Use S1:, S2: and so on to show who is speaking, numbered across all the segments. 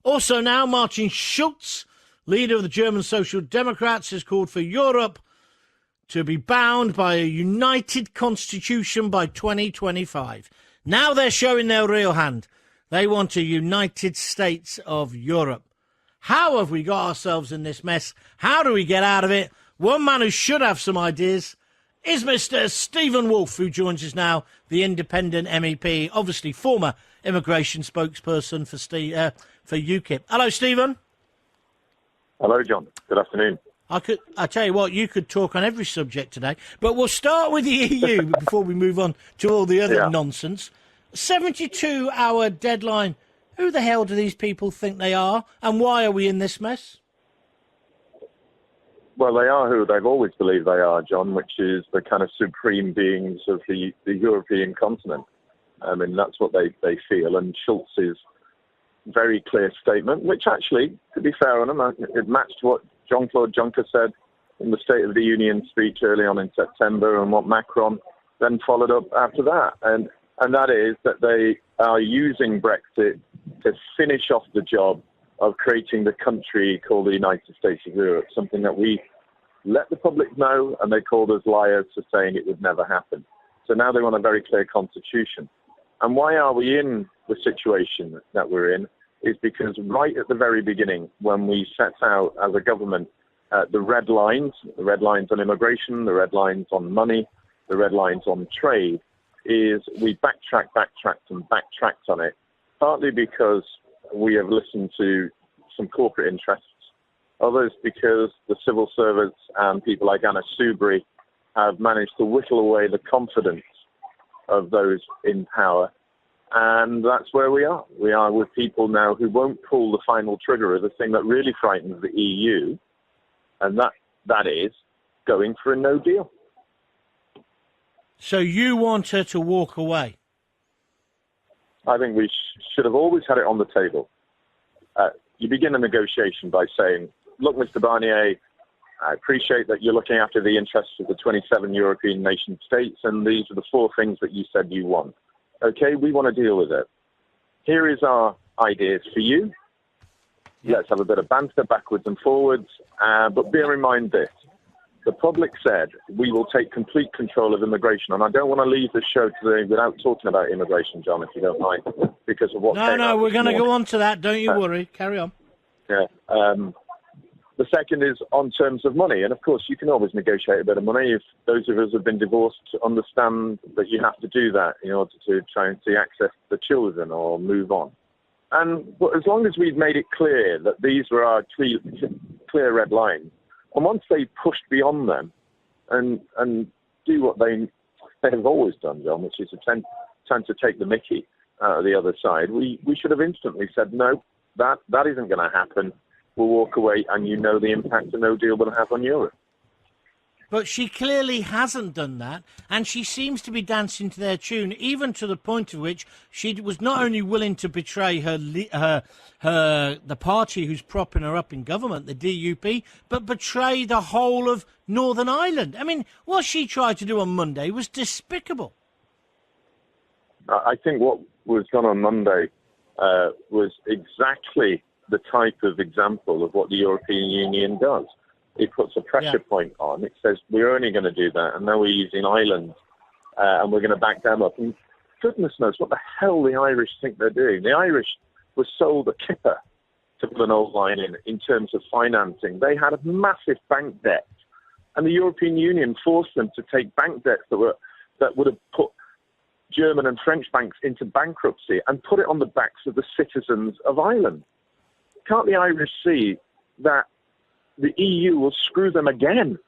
S1: Also now, Martin Schulz, leader of the German Social Democrats, has called for Europe to be bound by a united constitution by 2025. Now they're showing their real hand. They want a United States of Europe. How have we got ourselves in this mess? How do we get out of it? One man who should have some ideas is Mr. Stephen Wolfe, who joins us now, the independent MEP, obviously former immigration spokesperson for UKIP. Hello, Stephen.
S2: Hello, John. Good afternoon.
S1: I tell you what, you could talk on every subject today, but we'll start with the EU before we move on to all the other nonsense. 72-hour deadline. Who the hell do these people think they are, and why are we in this mess?
S2: Well, they are who they've always believed they are, John, which is the kind of supreme beings of the European continent. I mean, that's what they feel, and Schulz's very clear statement, which actually, to be fair on him, it matched what Jean-Claude Juncker said in the State of the Union speech early on in September, and what Macron then followed up after that. And that is that they are using Brexit to finish off the job of creating the country called the United States of Europe, something that we let the public know, and they called us liars for saying it would never happen. So now they want a very clear constitution. And why are we in the situation that we're in? Is because right at the very beginning, when we set out as a government, the red lines on immigration, the red lines on money, the red lines on trade, is we backtracked on it, partly because we have listened to some corporate interests, others because the civil servants and people like Anna Soubry have managed to whittle away the confidence of those in power. And that's where we are. We are with people now who won't pull the final trigger of the thing that really frightens the EU, and that is going for a no deal.
S1: So you want her to walk away?
S2: I think we should have always had it on the table. You begin a negotiation by saying, look, Mr. Barnier, I appreciate that you're looking after the interests of the 27 European nation states, and these are the 4 things that you said you want. Okay, we want to deal with it. Here is our ideas for you. Let's have a bit of banter backwards and forwards, but bear in mind this. The public said we will take complete control of immigration, and I don't want to leave the show today without talking about immigration, John, if you don't mind, because of what
S1: No, we're going to go on to that. Don't you worry. Carry on.
S2: Yeah. The second is on terms of money, and of course you can always negotiate a bit of money. If those of us who have been divorced understand that you have to do that in order to try and see access to the children or move on. But as long as we've made it clear that these were our clear red lines, and once they pushed beyond them and do what they have always done, John, which is tend to take the mickey out of the other side, we should have instantly said, no, that isn't going to happen. We'll walk away, and you know the impact a no deal will have on Europe.
S1: But she clearly hasn't done that, and she seems to be dancing to their tune, even to the point of which she was not only willing to betray the party who's propping her up in government, the DUP, but betray the whole of Northern Ireland. I mean, what she tried to do on Monday was despicable.
S2: I think what was done on Monday was exactly the type of example of what the European Union does. It puts a pressure point on. It says, we're only going to do that, and now we're using Ireland, and we're going to back them up. And goodness knows what the hell the Irish think they're doing. The Irish were sold a kipper, to put an old line in terms of financing. They had a massive bank debt, and the European Union forced them to take bank debts that would have put German and French banks into bankruptcy and put it on the backs of the citizens of Ireland. Can't the Irish see that the EU will screw them again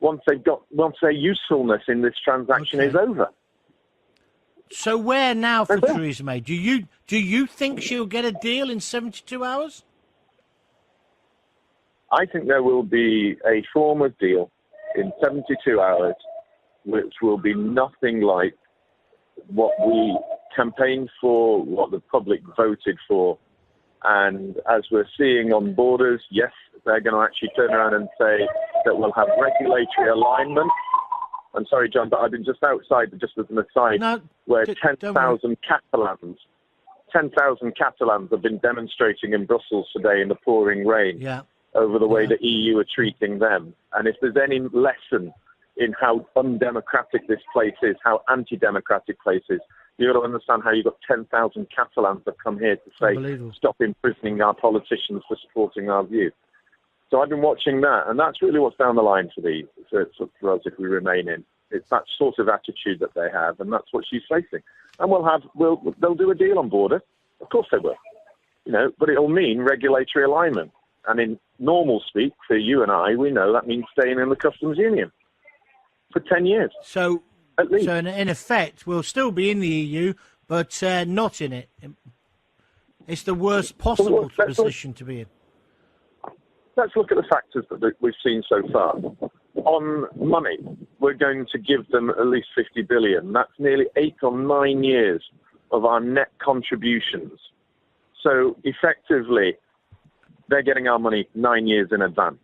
S2: once their usefulness in this transaction is over?
S1: So where now for Theresa May? Do you think she'll get a deal in 72 hours?
S2: I think there will be a form of deal in 72 hours which will be nothing like what we campaigned for, what the public voted for. And as we're seeing on borders, yes, they're going to actually turn around and say that we'll have regulatory alignment. I'm sorry, John, but I've been just outside, just as an aside, where 10,000 10,000 Catalans have been demonstrating in Brussels today in the pouring rain
S1: Yeah.
S2: over the way the EU are treating them. And if there's any lesson in how undemocratic this place is, how anti-democratic place is, you got to understand how you've got 10,000 Catalans that come here to say,
S1: Unbelievable.
S2: stop imprisoning our politicians for supporting our view. So I've been watching that, and that's really what's down the line for us if we remain in. It's that sort of attitude that they have, and that's what she's facing. And they'll do a deal on border. Of course they will. But it'll mean regulatory alignment. And in normal speak, for you and I, we know that means staying in the customs union for 10 years.
S1: So,
S2: at least.
S1: So in effect, we'll still be in the EU, but not in it. It's the worst possible position to be in.
S2: Let's look at the factors that we've seen so far. On money, we're going to give them at least 50 billion. That's nearly 8 or 9 years of our net contributions. So effectively, they're getting our money 9 years in advance.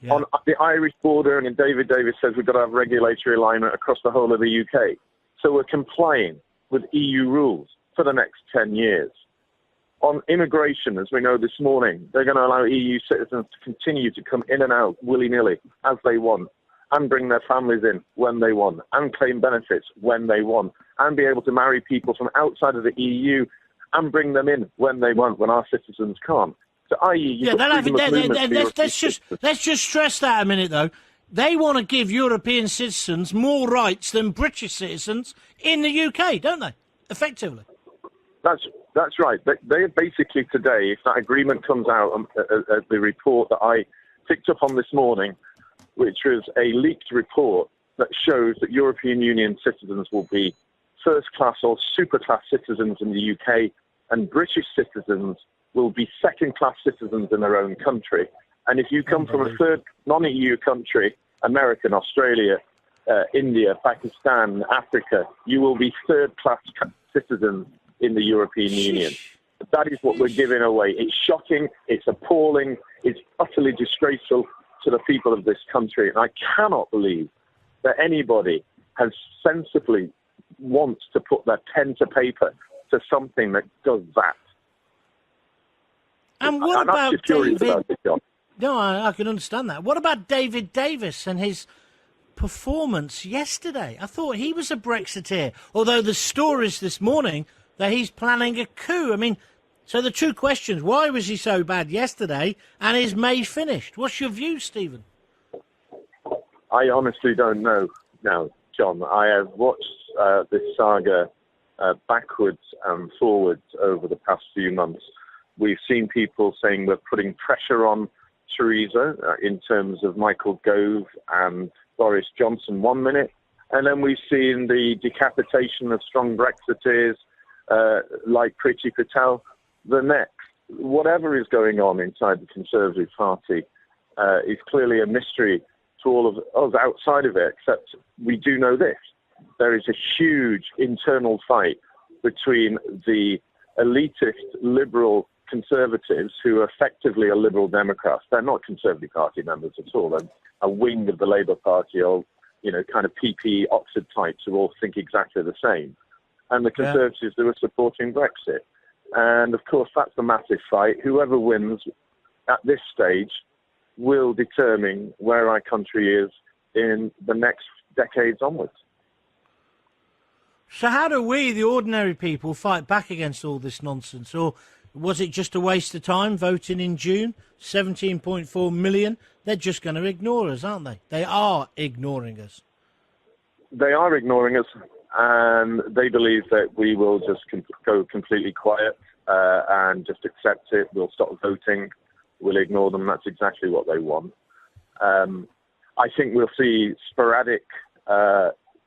S2: Yeah. On the Irish border, and David Davis says we've got to have regulatory alignment across the whole of the UK. So we're complying with EU rules for the next 10 years. On immigration, as we know this morning, they're going to allow EU citizens to continue to come in and out willy-nilly as they want, and bring their families in when they want, and claim benefits when they want, and be able to marry people from outside of the EU and bring them in when they want, when our citizens can't. So, i.e.,
S1: let's just stress that a minute, though. They want to give European citizens more rights than British citizens in the UK, don't they? Effectively.
S2: That's right. They basically today, if that agreement comes out, the report that I picked up on this morning, which was a leaked report that shows that European Union citizens will be first-class or super-class citizens in the UK, and British citizens will be second-class citizens in their own country. And if you come from a third non-EU country, American, Australia, India, Pakistan, Africa, you will be third-class citizens in the European Union. That is what we're giving away. It's shocking, it's appalling, it's utterly disgraceful to the people of this country. And I cannot believe that anybody has sensibly wants to put their pen to paper to something that does that.
S1: And what
S2: I'm
S1: about
S2: David?
S1: About it, John. No, I can understand that. What about David Davis and his performance yesterday? I thought he was a Brexiteer, although the stories this morning that he's planning a coup. I mean, so the two questions: why was he so bad yesterday, and is May finished? What's your view, Stephen?
S2: I honestly don't know now, John. I have watched this saga backwards and forwards over the past few months. We've seen people saying we're putting pressure on Theresa in terms of Michael Gove and Boris Johnson 1 minute, and then we've seen the decapitation of strong Brexiteers like Priti Patel the next. Whatever is going on inside the Conservative Party is clearly a mystery to all of us outside of it, except we do know this. There is a huge internal fight between the elitist liberal Conservatives who are effectively a Liberal Democrats. They're not Conservative Party members at all. They're a wing of the Labour Party, or kind of PP Oxford types who all think exactly the same. And the Conservatives who are supporting Brexit. And of course, that's a massive fight. Whoever wins at this stage will determine where our country is in the next decades onwards.
S1: So how do we, the ordinary people, fight back against all this nonsense? Or was it just a waste of time voting in June? 17.4 million? They're just going to ignore us, aren't they? They are ignoring us.
S2: They are ignoring us, and they believe that we will just go completely quiet and just accept it. We'll stop voting. We'll ignore them. That's exactly what they want. I think we'll see sporadic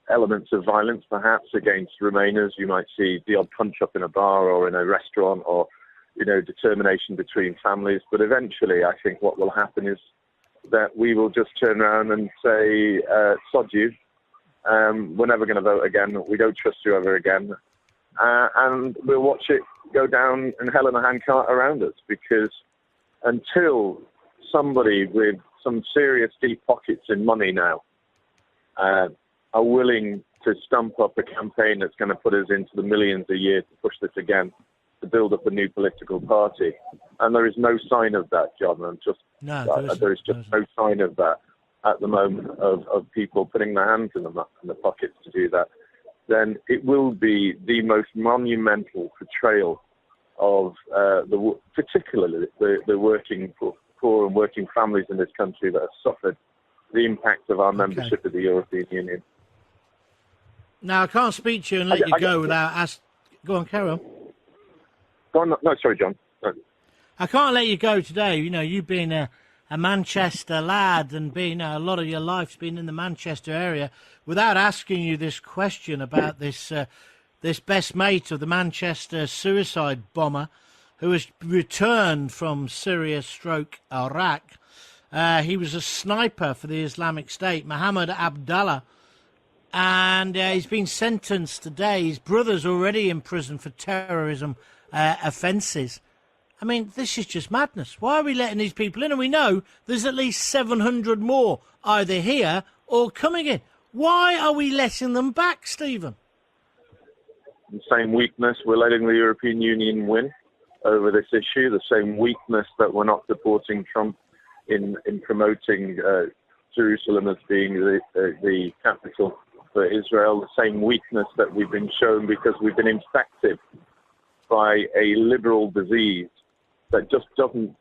S2: elements of violence, perhaps, against Remainers. You might see the odd punch-up in a bar or in a restaurant, or, determination between families. But eventually, I think what will happen is that we will just turn around and say, sod you. We're never going to vote again. We don't trust you ever again. And we'll watch it go down in hell in a handcart around us, because until somebody with some serious deep pockets in money now are willing to stump up a campaign that's going to put us into the millions a year to push this again, to build up a new political party. And there is no sign of that, John. There is just no sign of that at the moment of people putting their hands in the pockets to do that. Then it will be the most monumental portrayal of particularly the working poor and working families in this country that have suffered the impact of our membership of the European Union.
S1: Now, I can't speak to you and let you go without asking. Go on, carry on.
S2: Go on. No, sorry, John. No.
S1: I can't let you go today. You know, you've been a Manchester lad and been a lot of your life's been in the Manchester area without asking you this question about this best mate of the Manchester suicide bomber who has returned from Syria/Iraq. He was a sniper for the Islamic State, Mohammed Abdallah, and he's been sentenced today. His brother's already in prison for terrorism offences. I mean, this is just madness. Why are we letting these people in? And we know there's at least 700 more either here or coming in. Why are we letting them back, Stephen?
S2: The same weakness, we're letting the European Union win over this issue. The same weakness that we're not supporting Trump in promoting Jerusalem as being the capital for Israel. The same weakness that we've been shown because we've been infected by a liberal disease that just doesn't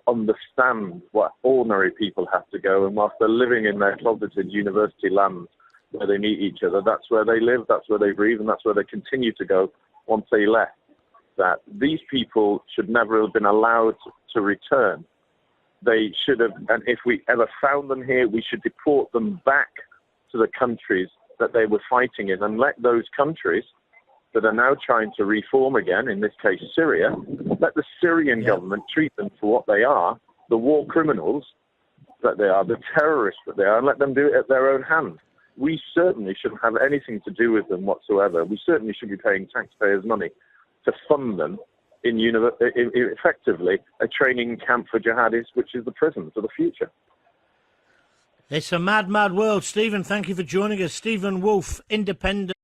S2: understand what ordinary people have to go. And whilst they're living in their closeted university lands where they meet each other, that's where they live, that's where they breathe, and that's where they continue to go once they left. That these people should never have been allowed to return. They should have, and if we ever found them here, we should deport them back to the countries that they were fighting in and let those countries that are now trying to reform again, in this case Syria, let the Syrian government treat them for what they are, the war criminals that they are, the terrorists that they are, and let them do it at their own hand. We certainly shouldn't have anything to do with them whatsoever. We certainly should be paying taxpayers' money to fund them in effectively a training camp for jihadis, which is the prisons of the future.
S1: It's a mad, mad world. Stephen, thank you for joining us. Stephen Wolfe, Independent.